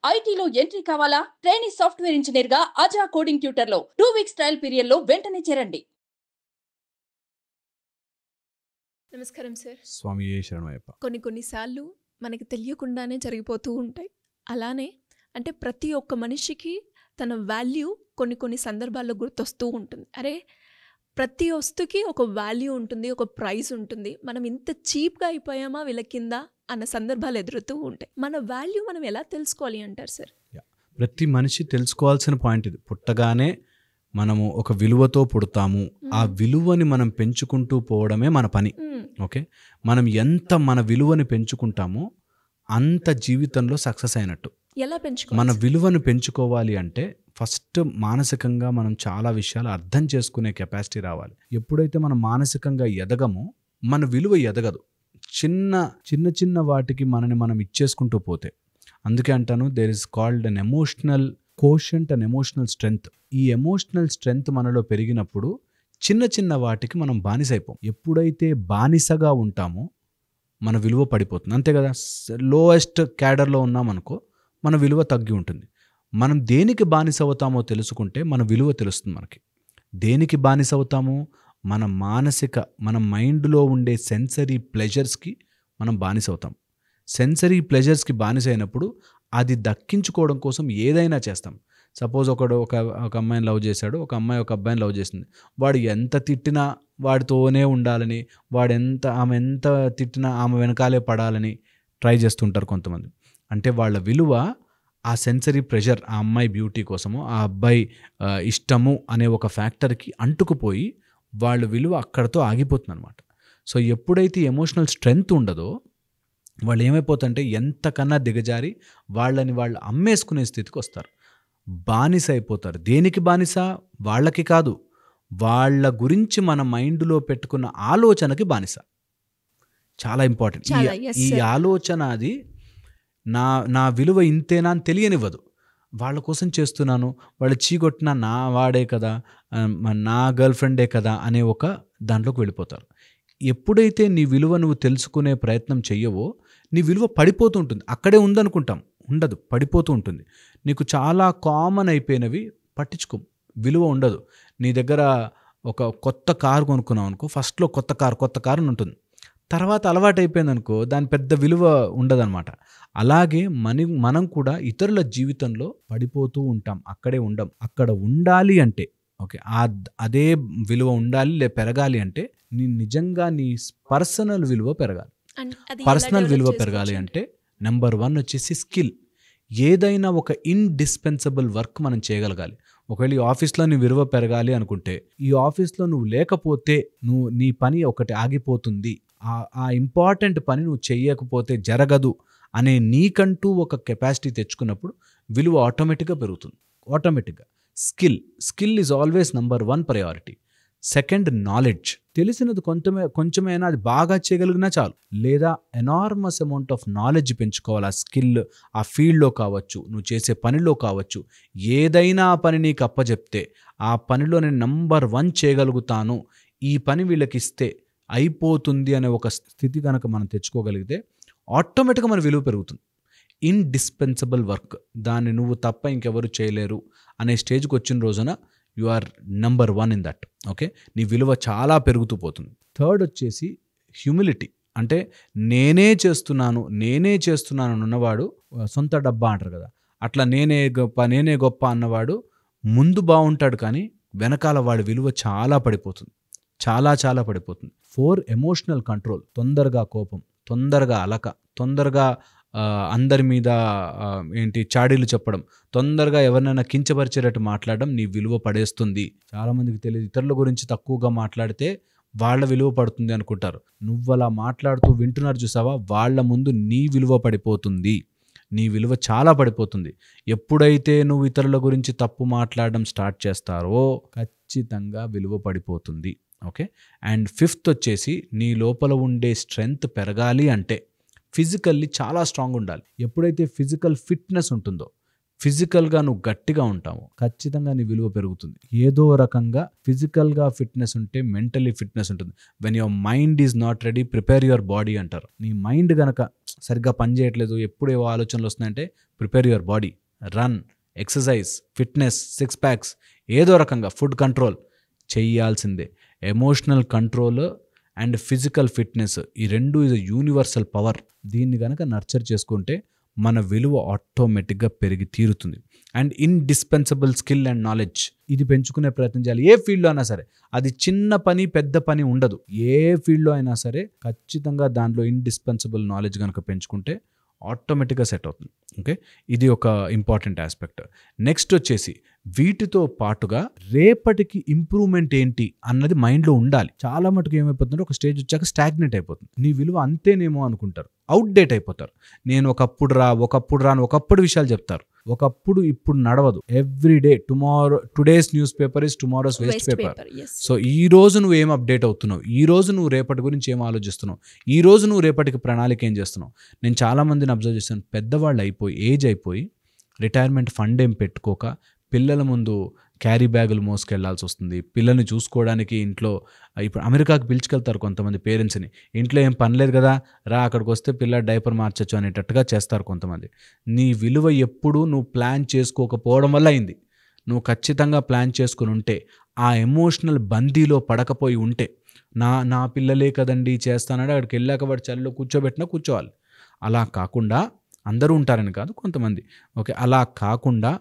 ఐటీలో ఎంట్రీ కావాలా? Trainee software engineer గా అజా కోడింగ్ ట్యూటర్ లో 2 వీక్స్ ట్రయల్ పీరియడ్ లో వెంటనే చేరండి. నమస్కారం సార్. స్వామి శరణమయ్యప్ప. కొన్నిసార్లు మనకి తెలియకుండానే జరిగిపోతూ ఉంటాయి. అలానే అంటే ప్రతి ఒక్క మనిషికి తన వాల్యూ కొన్ని సందర్భాల్లో గుర్తొస్తూ ఉంటుంది. అరే, ప్రతి వస్తువుకి ఒక వాల్యూ ఉంటుంది, ఒక ప్రైస్ ఉంటుంది. మనం ఇంత చీప్గా అయిపోయామా వీళ్ళ కింద అన్న సందర్భాలు ఎదురుతూ ఉంటాయి. మన వాల్యూ మనం ఎలా తెలుసుకోవాలి అంటారు సార్? ప్రతి మనిషి తెలుసుకోవాల్సిన పాయింట్ ఇది. పుట్టగానే మనము ఒక విలువతో పుడతాము. ఆ విలువని మనం పెంచుకుంటూ పోవడమే మన పని. ఓకే, మనం ఎంత మన విలువని పెంచుకుంటామో అంత జీవితంలో సక్సెస్ అయినట్టు. ఎలా పెంచుకోవాలి? మన విలువను పెంచుకోవాలి అంటే ఫస్ట్ మానసికంగా మనం చాలా విషయాలు అర్థం చేసుకునే కెపాసిటీ రావాలి. ఎప్పుడైతే మనం మానసికంగా ఎదగమో మన విలువ ఎదగదు. చిన్న వాటికి మనని మనం ఇచ్చేసుకుంటూ పోతే, అందుకే అంటాను there is called an emotional quotient and emotional strength. ఈ ఎమోషనల్ స్ట్రెంగ్త్ మనలో పెరిగినప్పుడు చిన్న వాటికి మనం బానిసైపోం. ఎప్పుడైతే బానిసగా ఉంటామో మన విలువ పడిపోతుంది. అంతే కదా, లోయెస్ట్ క్యాడర్లో ఉన్నామనుకో మన విలువ తగ్గి ఉంటుంది. మనం దేనికి బానిస అవుతామో తెలుసుకుంటే మన విలువ తెలుస్తుంది మనకి. దేనికి బానిస అవుతామో మన మైండ్లో ఉండే సెన్సరీ ప్లెజర్స్కి మనం బానిస అవుతాం. సెన్సరీ ప్లెజర్స్కి బానిస అయినప్పుడు అది దక్కించుకోవడం కోసం ఏదైనా చేస్తాం. సపోజ్ ఒక అమ్మాయిని లవ్ చేశాడు, ఒక అమ్మాయి ఒక అబ్బాయిని లవ్ చేసింది. వాడు ఎంత తిట్టినా వాడితోనే ఉండాలని, ఆమె ఎంత తిట్టినా ఆమె వెనకాలే పడాలని ట్రై చేస్తుంటారు కొంతమంది. అంటే వాళ్ళ విలువ ఆ సెన్సరీ ప్రెషర్, ఆ అమ్మాయి బ్యూటీ కోసము, ఆ అబ్బాయి ఇష్టము అనే ఒక ఫ్యాక్టర్కి అంటుకుపోయి వాళ్ళ విలువ అక్కడతో ఆగిపోతుంది అనమాట. సో ఎప్పుడైతే ఎమోషనల్ స్ట్రెంగ్త్ ఉండదో వాళ్ళు ఏమైపోతుంటే ఎంతకన్నా దిగజారి వాళ్ళని వాళ్ళు అమ్మేసుకునే స్థితికి వస్తారు. బానిస అయిపోతారు. దేనికి బానిస? వాళ్ళకి కాదు, వాళ్ళ గురించి మన మైండ్లో పెట్టుకున్న ఆలోచనకి బానిస. చాలా ఇంపార్టెంట్ ఈ ఆలోచన. అది నా విలువ ఇంతేనా అని తెలియనివ్వదు. వాళ్ళ కోసం చేస్తున్నాను, వాళ్ళు చీకొట్టిన నా వాడే కదా, నా గర్ల్ ఫ్రెండే కదా అనే ఒక దాంట్లోకి వెళ్ళిపోతారు. ఎప్పుడైతే నీ విలువ నువ్వు తెలుసుకునే ప్రయత్నం చెయ్యవో నీ విలువ పడిపోతూ ఉంటుంది. అక్కడే ఉందనుకుంటాం, ఉండదు, పడిపోతూ ఉంటుంది. నీకు చాలా కామన్ అయిపోయినవి పట్టించుకో, విలువ ఉండదు. నీ దగ్గర ఒక కొత్త కారు కొనుక్కున్నావు అనుకో, ఫస్ట్లో కొత్త కారు అని ఉంటుంది. తర్వాత అలవాటు అయిపోయింది అనుకో, దాని పెద్ద విలువ ఉండదన్నమాట. అలాగే మనం కూడా ఇతరుల జీవితంలో పడిపోతూ ఉంటాం, అక్కడే ఉండం. అక్కడ ఉండాలి అంటే ఓకే, అదే విలువ ఉండాలి పెరగాలి అంటే నిజంగా నీ పర్సనల్ విలువ పెరగాలి. పర్సనల్ విలువ పెరగాలి అంటే నెంబర్ 1 వచ్చేసి స్కిల్. ఏదైనా ఒక ఇండిస్పెన్సబుల్ వర్క్ మనం చేయగలగాలి. ఒకవేళ ఈ ఆఫీస్లో నీ విలువ పెరగాలి అనుకుంటే, ఈ ఆఫీస్లో నువ్వు లేకపోతే నీ పని ఒకటి ఆగిపోతుంది, ఆ ఇంపార్టెంట్ పని నువ్వు చెయ్యకపోతే జరగదు అనే నీకంటూ ఒక కెపాసిటీ తెచ్చుకున్నప్పుడు విలువ ఆటోమేటిక్గా పెరుగుతుంది. ఆటోమేటిక్గా skill is always number 1 priority. Second, knowledge. తెలిసినది కొంచెమైనా అది బాగా చేయగలిగినా చాలు. లేదా ఎనార్మస్ అమౌంట్ ఆఫ్ నాలెడ్జ్ పెంచుకోవాలి. ఆ స్కిల్ ఆ ఫీల్డ్లో కావచ్చు, నువ్వు చేసే పనిలో కావచ్చు. ఏదైనా పని నీకు అప్పచెప్తే ఆ పనిలో నేను నెంబర్ 1 చేయగలుగుతాను, ఈ పని వీళ్ళకి ఇస్తే అయిపోతుంది అనే ఒక స్థితి కనుక మనం తెచ్చుకోగలిగితే ఆటోమేటిక్గా మన విలువ పెరుగుతుంది. ఇండిస్పెన్సబుల్ వర్క్, దాన్ని నువ్వు తప్ప ఇంకెవరు చేయలేరు అనే స్టేజ్కి వచ్చిన రోజున you are number 1 in that. Okay, నీ విలువ చాలా పెరుగుతూ పోతుంది. థర్డ్ వచ్చేసి హ్యూమిలిటీ. అంటే నేనే చేస్తున్నాను ఉన్నవాడు సొంత డబ్బా అంటారు కదా, అట్లా నేనే గొప్ప అన్నవాడు ముందు బాగుంటాడు, కానీ వెనకాల వాడి విలువ చాలా పడిపోతుంది, చాలా పడిపోతుంది. 4, ఎమోషనల్ కంట్రోల్. తొందరగా కోపం, తొందరగా అలక, తొందరగా అందరి మీద చాడీలు చెప్పడం, తొందరగా ఎవరినైనా కించపరిచేటట్టు మాట్లాడడం నీ విలువ పడేస్తుంది. చాలామందికి తెలియదు, ఇతరుల గురించి తక్కువగా మాట్లాడితే వాళ్ళ విలువ పడుతుంది అనుకుంటారు. నువ్వు అలా మాట్లాడుతూ వింటున్నారు చూసావా, వాళ్ళ ముందు నీ విలువ పడిపోతుంది, నీ విలువ చాలా పడిపోతుంది. ఎప్పుడైతే నువ్వు ఇతరుల గురించి తప్పు మాట్లాడడం స్టార్ట్ చేస్తారో ఖచ్చితంగా విలువ పడిపోతుంది. ఓకే, అండ్ 5th వచ్చేసి నీ లోపల ఉండే స్ట్రెంగ్త్ పెరగాలి అంటే ఫిజికల్లీ చాలా స్ట్రాంగ్ ఉండాలి. ఎప్పుడైతే ఫిజికల్ ఫిట్నెస్ ఉంటుందో, ఫిజికల్గా నువ్వు గట్టిగా ఉంటావు, ఖచ్చితంగా నీ విలువ పెరుగుతుంది. ఏదో రకంగా ఫిజికల్గా ఫిట్నెస్ ఉంటే మెంటలీ ఫిట్నెస్ ఉంటుంది. When your mind is not ready, prepare your body అంటారు. నీ మైండ్ గనక సరిగ్గా పనిచేయట్లేదు, ఎప్పుడు ఏవో ఆలోచనలు వస్తున్నాయంటే prepare your body. Run, exercise, fitness, 6 packs, ఏదో రకంగా ఫుడ్ కంట్రోల్ చేయాల్సిందే. Emotional control and physical fitness, ఈ రెండు ఈజ్ యూనివర్సల్ పవర్. దీన్ని కనుక నర్చర్ చేసుకుంటే మన విలువ ఆటోమేటిక్గా పెరిగి తీరుతుంది. And indispensable skill and knowledge, ఇది పెంచుకునే ప్రయత్నం చేయాలి. ఏ ఫీల్డ్లో అయినా సరే, అది చిన్న పని పెద్ద పని ఉండదు. ఏ ఫీల్డ్లో అయినా సరే ఖచ్చితంగా దాంట్లో ఇండిస్పెన్సబుల్ నాలెడ్జ్ కనుక పెంచుకుంటే ఆటోమేటిక్గా సెట్ అవుతుంది. ఓకే, ఇది ఒక ఇంపార్టెంట్ ఆస్పెక్ట్. నెక్స్ట్ వచ్చేసి వీటితో పాటుగా రేపటికి ఇంప్రూవ్మెంట్ ఏంటి అన్నది మైండ్లో ఉండాలి. చాలా మటుకు ఏమైపోతుందంటే ఒక స్టేజ్ వచ్చాక స్టాగ్నెట్ అయిపోతుంది. నీ విలువ అంతేనేమో అనుకుంటారు, అవుట్డేట్ అయిపోతారు. నేను ఒకప్పుడు రాను ఒకప్పుడు విషయాలు చెప్తారు. ఒకప్పుడు ఇప్పుడు నడవదు. Everyday today's newspaper is tomorrow's waste paper. So ఈ రోజు నువ్వు ఏం అప్డేట్ అవుతున్నావు, ఈ రోజు నువ్వు రేపటి గురించి ఏం ఆలోచిస్తున్నావు, ఈ రోజు నువ్వు రేపటికి ప్రణాళిక ఏం చేస్తున్నావు. నేను చాలా మందిని అబ్జర్వ్ చేస్తాను, పెద్దవాళ్ళు అయిపోయి ఏజ్ అయిపోయి రిటైర్మెంట్ ఫండ్ ఏం పెట్టుకోక పిల్లల ముందు క్యారీ బ్యాగులు మోసుకెళ్లాల్సి వస్తుంది. పిల్లల్ని చూసుకోవడానికి ఇంట్లో, ఇప్పుడు అమెరికాకి పిలుచుకెళ్తారు కొంతమంది పేరెంట్స్ని, ఇంట్లో ఏం పని లేదు కదా రా అక్కడికి వస్తే పిల్ల డైపర్ మార్చచ్చు అనేటట్టుగా చేస్తారు కొంతమంది. నీ విలువ ఎప్పుడు నువ్వు ప్లాన్ చేసుకోకపోవడం వల్ల అయింది. నువ్వు ఖచ్చితంగా ప్లాన్ చేసుకుని ఉంటే, ఆ ఎమోషనల్ బందీలో పడకపోయి ఉంటే, నా పిల్లలే కదండి చేస్తానంటే అక్కడికి వెళ్ళాక వాడు చలిలో కూర్చోబెట్టినా కూర్చోవాలి. అలా కాకుండా, అందరూ ఉంటారని కాదు కొంతమంది, ఓకే, అలా కాకుండా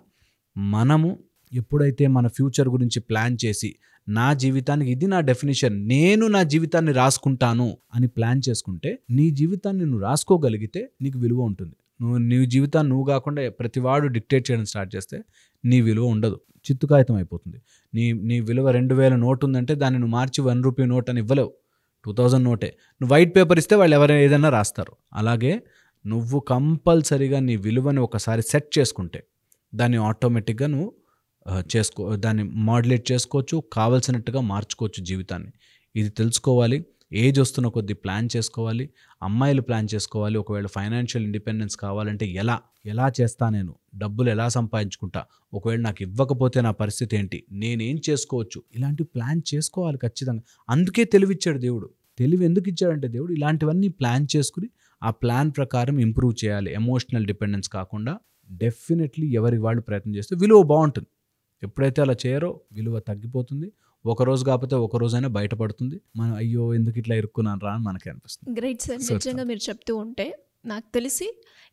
మనము ఎప్పుడైతే మన ఫ్యూచర్ గురించి ప్లాన్ చేసి, నా జీవితానికి ఇది నా డెఫినేషన్, నేను నా జీవితాన్ని రాసుకుంటాను అని ప్లాన్ చేసుకుంటే, నీ జీవితాన్ని నువ్వు రాసుకోగలిగితే నీకు విలువ ఉంటుంది. నీ జీవితాన్ని నువ్వు కాకుండా ప్రతివాడు డిక్టేట్ చేయడం స్టార్ట్ చేస్తే నీ విలువ ఉండదు, చిత్తుకాయితం అయిపోతుంది. నీ విలువ 2000 నోట్ ఉందంటే దాన్ని నువ్వు మార్చి 1 రూపీ నోట్ అని ఇవ్వలేవు, 2000 నోటే. నువ్వు వైట్ పేపర్ ఇస్తే వాళ్ళు ఎవరైనా ఏదైనా రాస్తారు. అలాగే నువ్వు కంపల్సరీగా నీ విలువని ఒకసారి సెట్ చేసుకుంటే దాన్ని ఆటోమేటిక్గా నువ్వు దాన్ని మాడ్యులేట్ చేసుకోవచ్చు, కావలసినట్టుగా మార్చుకోవచ్చు జీవితాన్ని. ఇది తెలుసుకోవాలి. ఏజ్ వస్తున్న కొద్దీ ప్లాన్ చేసుకోవాలి. అమ్మాయిలు ప్లాన్ చేసుకోవాలి. ఒకవేళ ఫైనాన్షియల్ ఇండిపెండెన్స్ కావాలంటే ఎలా చేస్తా, నేను డబ్బులు ఎలా సంపాదించుకుంటా, ఒకవేళ నాకు ఇవ్వకపోతే నా పరిస్థితి ఏంటి, నేనేం చేసుకోవచ్చు, ఇలాంటి ప్లాన్ చేసుకోవాలి ఖచ్చితంగా. అందుకే తెలివిచ్చాడు దేవుడు. తెలివి ఎందుకు ఇచ్చాడంటే దేవుడు ఇలాంటివన్నీ ప్లాన్ చేసుకుని ఆ ప్లాన్ ప్రకారం ఇంప్రూవ్ చేయాలి. ఎమోషనల్ డిపెండెన్స్ కాకుండా డెఫినెట్లీ ఎవరి వాళ్ళు ప్రయత్నం చేస్తే విలువ బాగుంటుంది. ఎప్పుడైతే అలా చేయరో విలువ తగ్గిపోతుంది. ఒకరోజు కాకపోతే ఒక రోజైనా బయటపడుతుంది. మనం అయ్యో ఎందుకు ఇట్లా ఇరుక్కున్నాను రా అని మనకే అనిపిస్తుంది. గ్రేట్ సార్, నిజంగా మీరు చెప్తూ ఉంటే నాకు తెలిసి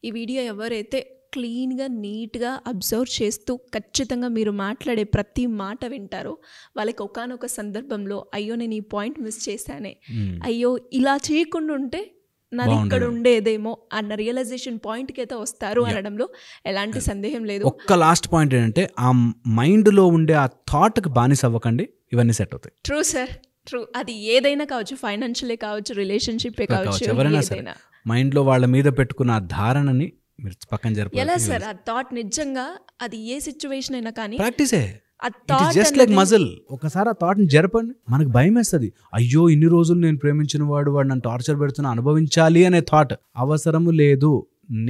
ఈ వీడియో ఎవరైతే క్లీన్గా నీట్గా అబ్జర్వ్ చేస్తూ ఖచ్చితంగా మీరు మాట్లాడే ప్రతి మాట వింటారో వాళ్ళకి ఒకానొక సందర్భంలో అయ్యో నేను ఈ పాయింట్ మిస్ చేశానే, అయ్యో ఇలా చేయకుండా ఉంటే నాది ఇక్కడ ఉండేదేమో అన్న రియలైజేషన్ పాయింట్కి అయితే వస్తారు అనడంలో ఎలాంటి సందేహం లేదు. ఒక్క లాస్ట్ పాయింట్ ఏంటంటే, ఆ మైండ్లో ఉండే ఆ థాట్కి బానిస అవ్వకండి, ఇవన్నీ సెట్ అవుతాయి. True sir, true. అది ఏదైనా కావచ్చు, ఫైనాన్షియలే కావచ్చు, రిలేషన్షిప్ కావచ్చు, ఎవరైనా సరే మైండ్లో వాళ్ళ మీద పెట్టుకున్న ఆ ధారణని మీరు పక్కన జరపాలి. ఎలా సార్ ఆ థాట్ నిజంగా అది ఏ సిచ్యువేషన్ అయినా కానీ ప్రాక్టీసే, జస్ట్ లైక్ మజిల్. ఒకసారి ఆ థాట్ని జరపండి, మనకు భయం వేస్తుంది. అయ్యో ఇన్ని రోజులు నేను ప్రేమించిన వాడు నన్ను టార్చర్ పెడుతున్నా, అనుభవించాలి అనే థాట్ అవసరము లేదు.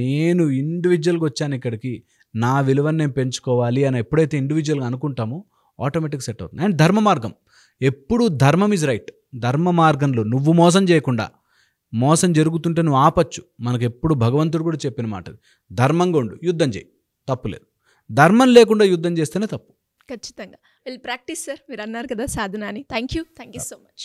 నేను ఇండివిజువల్గా వచ్చాను ఇక్కడికి, నా విలువను నేను పెంచుకోవాలి అని ఎప్పుడైతే ఇండివిజువల్గా అనుకుంటామో ఆటోమేటిక్ సెట్ అవుతుంది. అండ్ ధర్మ మార్గం, ఎప్పుడు ధర్మం ఈజ్ రైట్. ధర్మ మార్గంలో నువ్వు మోసం చేయకుండా, మోసం జరుగుతుంటే నువ్వు ఆపచ్చు. మనకు ఎప్పుడు భగవంతుడు కూడా చెప్పిన మాట, ధర్మంగా ఉండు, యుద్ధం చేయి, తప్పులేదు. ధర్మం లేకుండా యుద్ధం చేస్తేనే తప్పు. ఖచ్చితంగా. Will practice sir. మీరు అన్నారు కదా సాధన అని. Thank you so much.